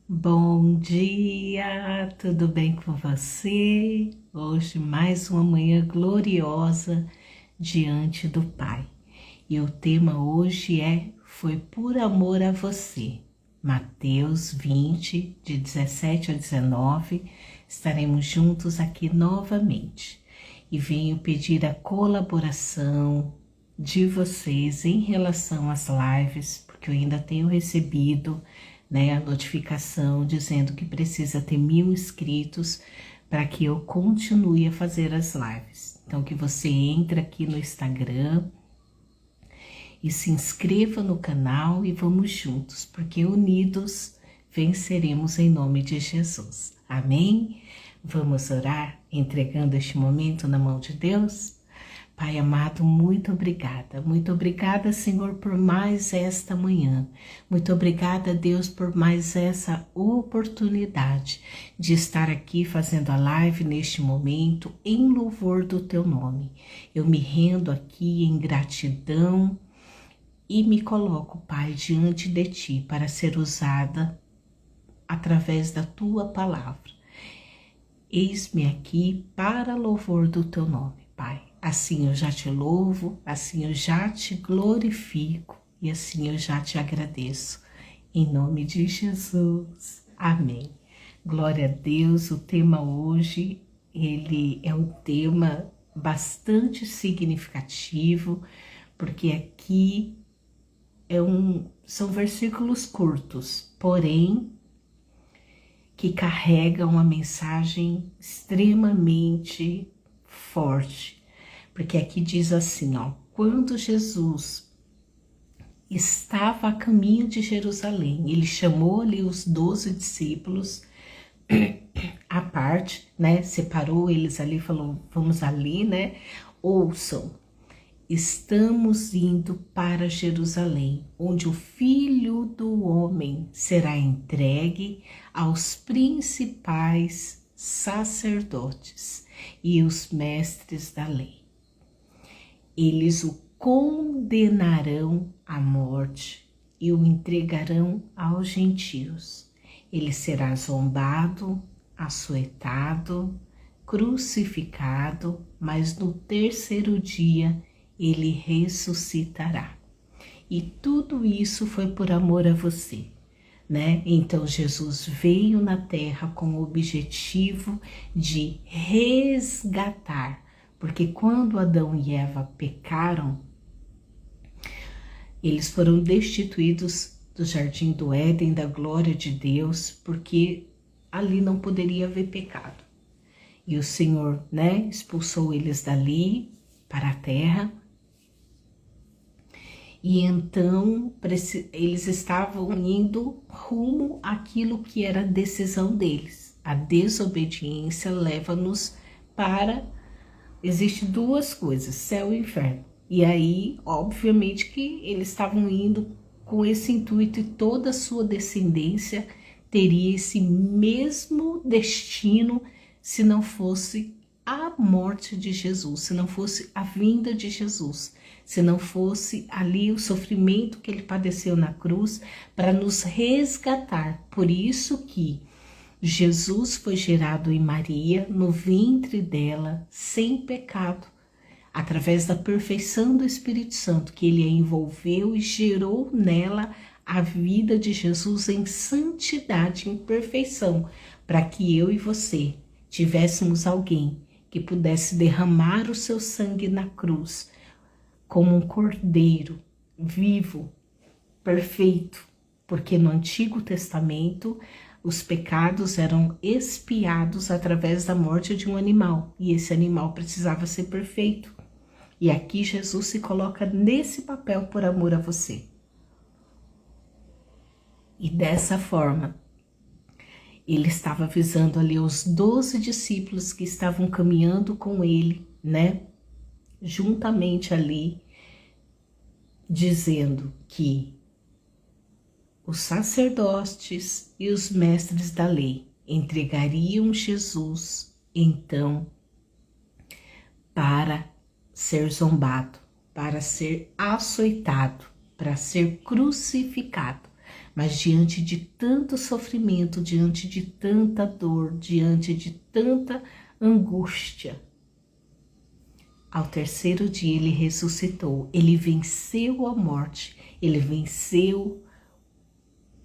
Bom dia, tudo bem com você? Hoje mais uma manhã gloriosa diante do Pai. E o tema hoje Foi por amor a você. Mateus 20, de 17 a 19, estaremos juntos aqui novamente. E venho pedir a colaboração de vocês em relação às lives, porque eu ainda tenho recebido a notificação dizendo que precisa ter 1.000 inscritos para que eu continue a fazer as lives. Então, que você entre aqui no Instagram e se inscreva no canal e vamos juntos, porque unidos venceremos em nome de Jesus. Amém? Vamos orar entregando este momento na mão de Deus? Pai amado, muito obrigada, Senhor, por mais esta manhã. Muito obrigada, Deus, por mais essa oportunidade de estar aqui fazendo a live neste momento em louvor do Teu nome. Eu me rendo aqui em gratidão e me coloco, Pai, diante de Ti para ser usada através da Tua palavra. Eis-me aqui para louvor do Teu nome, Pai. Assim eu já te louvo, assim eu já te glorifico e assim eu já te agradeço. Em nome de Jesus. Amém. Glória a Deus. O tema hoje, ele é um tema bastante significativo, porque aqui são versículos curtos, porém que carregam uma mensagem extremamente forte. Porque aqui diz assim, quando Jesus estava a caminho de Jerusalém, ele chamou ali os 12 discípulos à parte, separou eles ali, falou, vamos ali, ouçam, estamos indo para Jerusalém, onde o Filho do Homem será entregue aos principais sacerdotes e os mestres da lei. Eles o condenarão à morte e o entregarão aos gentios. Ele será zombado, açoitado, crucificado, mas no terceiro dia ele ressuscitará. E tudo isso foi por amor a você, Então Jesus veio na terra com o objetivo de resgatar. Porque quando Adão e Eva pecaram, eles foram destituídos do jardim do Éden, da glória de Deus, porque ali não poderia haver pecado. E o Senhor, expulsou eles dali para a terra. E então eles estavam indo rumo àquilo que era a decisão deles. A desobediência leva-nos para... Existem duas coisas, céu e inferno. E aí, obviamente que eles estavam indo com esse intuito e toda a sua descendência teria esse mesmo destino se não fosse a morte de Jesus, se não fosse a vinda de Jesus, se não fosse ali o sofrimento que ele padeceu na cruz para nos resgatar. Por isso que Jesus foi gerado em Maria, no ventre dela, sem pecado, através da perfeição do Espírito Santo, que ele a envolveu e gerou nela a vida de Jesus em santidade, em perfeição, para que eu e você tivéssemos alguém que pudesse derramar o seu sangue na cruz, como um cordeiro vivo, perfeito, porque no Antigo Testamento os pecados eram expiados através da morte de um animal, e esse animal precisava ser perfeito. E aqui Jesus se coloca nesse papel por amor a você. E dessa forma, ele estava avisando ali os 12 discípulos que estavam caminhando com ele, juntamente ali, dizendo que os sacerdotes e os mestres da lei entregariam Jesus, então, para ser zombado, para ser açoitado, para ser crucificado, Mas diante de tanto sofrimento, diante de tanta dor, diante de tanta angústia, ao terceiro dia ele ressuscitou, ele venceu a morte, ele venceu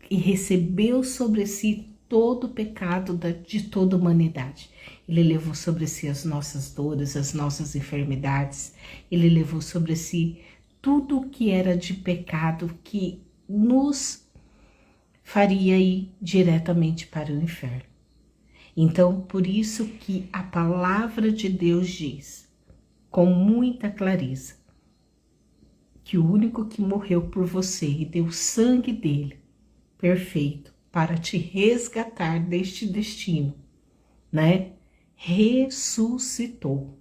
e recebeu sobre si todo o pecado de toda a humanidade. Ele levou sobre si as nossas dores, as nossas enfermidades, ele levou sobre si tudo o que era de pecado que nos faria ir diretamente para o inferno. Então, por isso que a palavra de Deus diz, com muita clareza, que o único que morreu por você e deu o sangue dele, perfeito, para te resgatar deste destino, né? Ressuscitou.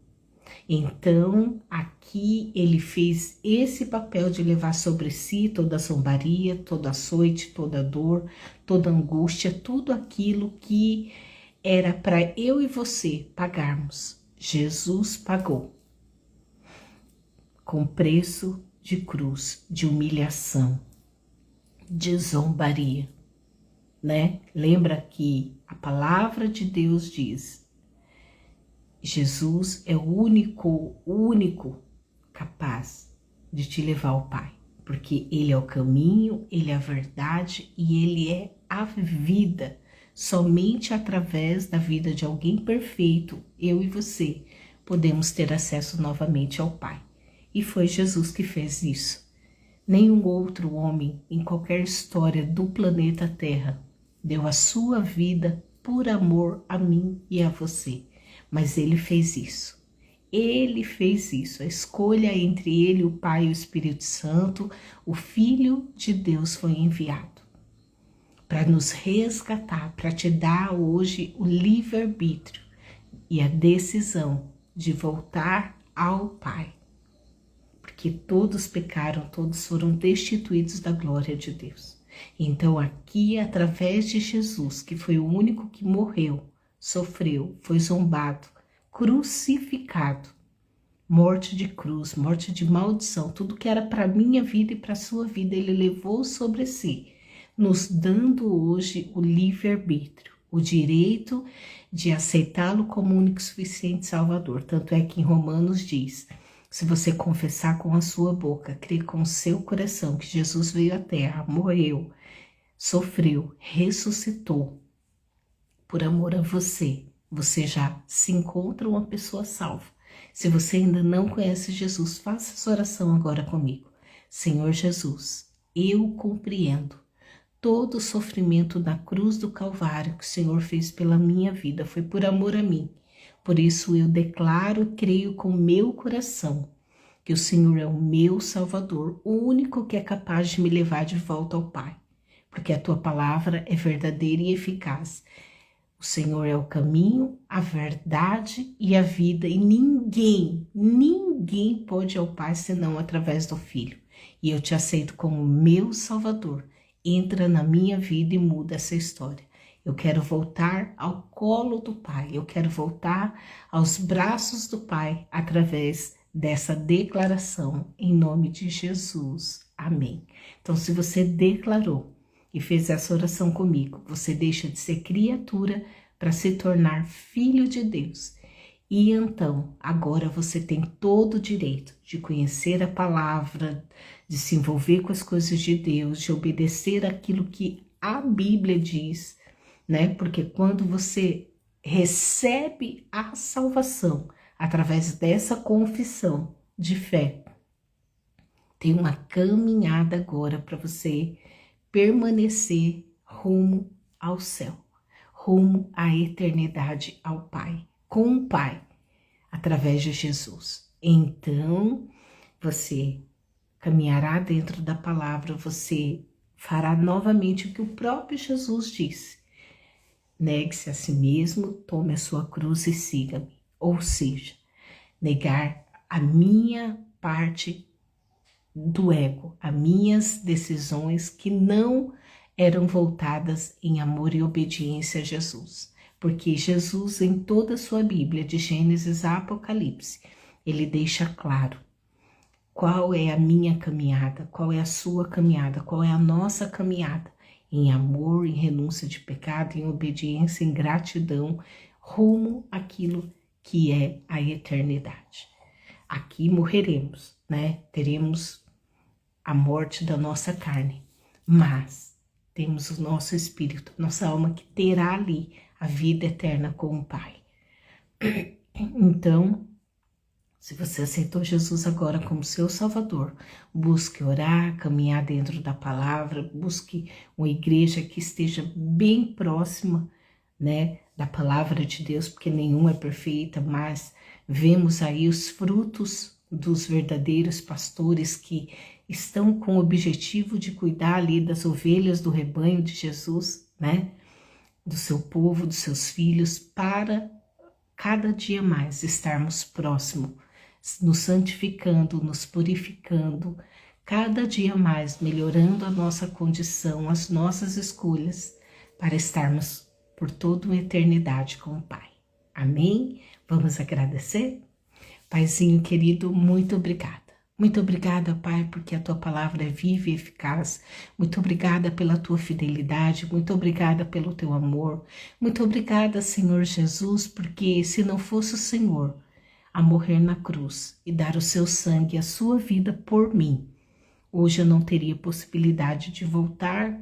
Então, aqui ele fez esse papel de levar sobre si toda a zombaria, toda açoite, toda dor, toda angústia, tudo aquilo que era para eu e você pagarmos. Jesus pagou com preço de cruz, de humilhação, de zombaria, né? Lembra que a palavra de Deus diz: Jesus é o único capaz de te levar ao Pai, porque Ele é o caminho, Ele é a verdade e Ele é a vida. Somente através da vida de alguém perfeito, eu e você, podemos ter acesso novamente ao Pai. E foi Jesus que fez isso. Nenhum outro homem em qualquer história do planeta Terra deu a sua vida por amor a mim e a você. Mas ele fez isso. Ele fez isso. A escolha entre ele, o Pai e o Espírito Santo, o Filho de Deus foi enviado para nos resgatar, para te dar hoje o livre-arbítrio e a decisão de voltar ao Pai. Porque todos pecaram, todos foram destituídos da glória de Deus. Então aqui, através de Jesus, que foi o único que morreu, sofreu, foi zombado, crucificado, morte de cruz, morte de maldição, tudo que era para minha vida e para sua vida, ele levou sobre si, nos dando hoje o livre-arbítrio, o direito de aceitá-lo como único e suficiente Salvador. Tanto é que em Romanos diz: se você confessar com a sua boca, crer com o seu coração que Jesus veio à terra, morreu, sofreu, ressuscitou por amor a você, você já se encontra uma pessoa salva. Se você ainda não conhece Jesus, faça essa oração agora comigo. Senhor Jesus, eu compreendo todo o sofrimento na cruz do Calvário que o Senhor fez pela minha vida, foi por amor a mim. Por isso eu declaro e creio com meu coração que o Senhor é o meu Salvador, o único que é capaz de me levar de volta ao Pai, porque a tua palavra é verdadeira e eficaz. O Senhor é o caminho, a verdade e a vida, e ninguém pode ir ao Pai senão através do Filho. E eu te aceito como meu Salvador. Entra na minha vida e muda essa história. Eu quero voltar ao colo do Pai, eu quero voltar aos braços do Pai através dessa declaração em nome de Jesus. Amém. Então, se você declarou e fez essa oração comigo, você deixa de ser criatura para se tornar filho de Deus. E então, agora você tem todo o direito de conhecer a palavra, de se envolver com as coisas de Deus, de obedecer aquilo que a Bíblia diz, né? Porque quando você recebe a salvação através dessa confissão de fé, tem uma caminhada agora para você permanecer rumo ao céu, rumo à eternidade ao Pai, com o Pai, através de Jesus. Então, você caminhará dentro da palavra, você fará novamente o que o próprio Jesus disse: negue-se a si mesmo, tome a sua cruz e siga-me. Ou seja, negar a minha parte do ego, as minhas decisões que não eram voltadas em amor e obediência a Jesus. Porque Jesus, em toda a sua Bíblia, de Gênesis a Apocalipse, ele deixa claro qual é a minha caminhada, qual é a sua caminhada, qual é a nossa caminhada. em amor, em renúncia de pecado, em obediência, em gratidão, rumo àquilo que é a eternidade. Aqui morreremos, né? Teremos a morte da nossa carne, mas temos o nosso espírito, nossa alma que terá ali a vida eterna com o Pai. Então, se você aceitou Jesus agora como seu Salvador, busque orar, caminhar dentro da palavra, busque uma igreja que esteja bem próxima, né, da palavra de Deus, porque nenhuma é perfeita, mas vemos aí os frutos dos verdadeiros pastores que estão com o objetivo de cuidar ali das ovelhas do rebanho de Jesus, né, do seu povo, dos seus filhos, para cada dia mais estarmos próximos, nos santificando, nos purificando, cada dia mais melhorando a nossa condição, as nossas escolhas, para estarmos por toda uma eternidade com o Pai. Amém? Vamos agradecer? Paizinho querido, muito obrigada. Muito obrigada, Pai, porque a Tua palavra é viva e eficaz. Muito obrigada pela Tua fidelidade. Muito obrigada pelo Teu amor. Muito obrigada, Senhor Jesus, porque se não fosse o Senhor a morrer na cruz e dar o Seu sangue e a Sua vida por mim, hoje eu não teria possibilidade de voltar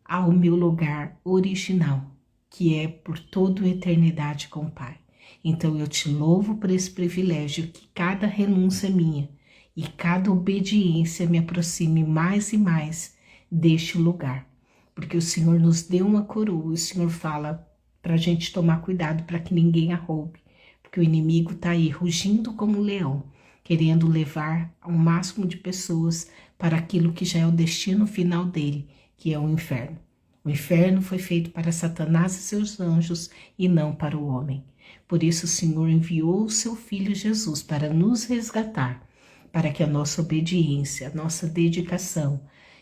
ao meu lugar original, que é por toda a eternidade com o Pai. Então eu te louvo por esse privilégio, que cada renúncia minha e cada obediência me aproxime mais e mais deste lugar. Porque o Senhor nos deu uma coroa, o Senhor fala para a gente tomar cuidado para que ninguém a roube. Porque o inimigo está aí rugindo como um leão, querendo levar ao máximo de pessoas para aquilo que já é o destino final dele, que é o inferno. O inferno foi feito para Satanás e seus anjos e não para o homem. Por isso o Senhor enviou o seu Filho Jesus para nos resgatar, para que a nossa obediência, a nossa dedicação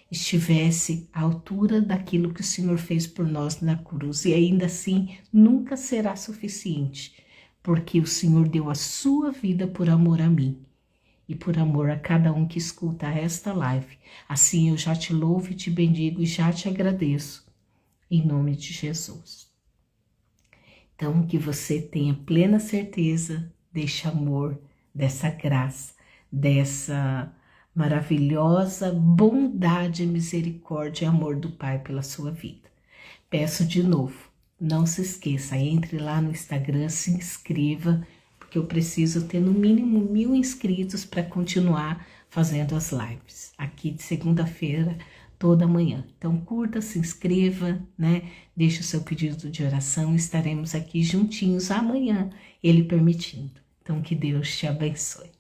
estivesse à altura daquilo que o Senhor fez por nós na cruz. E ainda assim nunca será suficiente, porque o Senhor deu a sua vida por amor a mim e por amor a cada um que escuta esta live. Assim eu já te louvo e te bendigo e já te agradeço, em nome de Jesus. Então, que você tenha plena certeza deste amor, dessa graça, dessa maravilhosa bondade, misericórdia e amor do Pai pela sua vida. Peço de novo, não se esqueça, entre lá no Instagram, se inscreva, porque eu preciso ter no mínimo 1000 inscritos para continuar fazendo as lives, aqui de segunda-feira, toda manhã. Então curta, se inscreva, né? Deixe o seu pedido de oração, estaremos aqui juntinhos amanhã, Ele permitindo. Então que Deus te abençoe.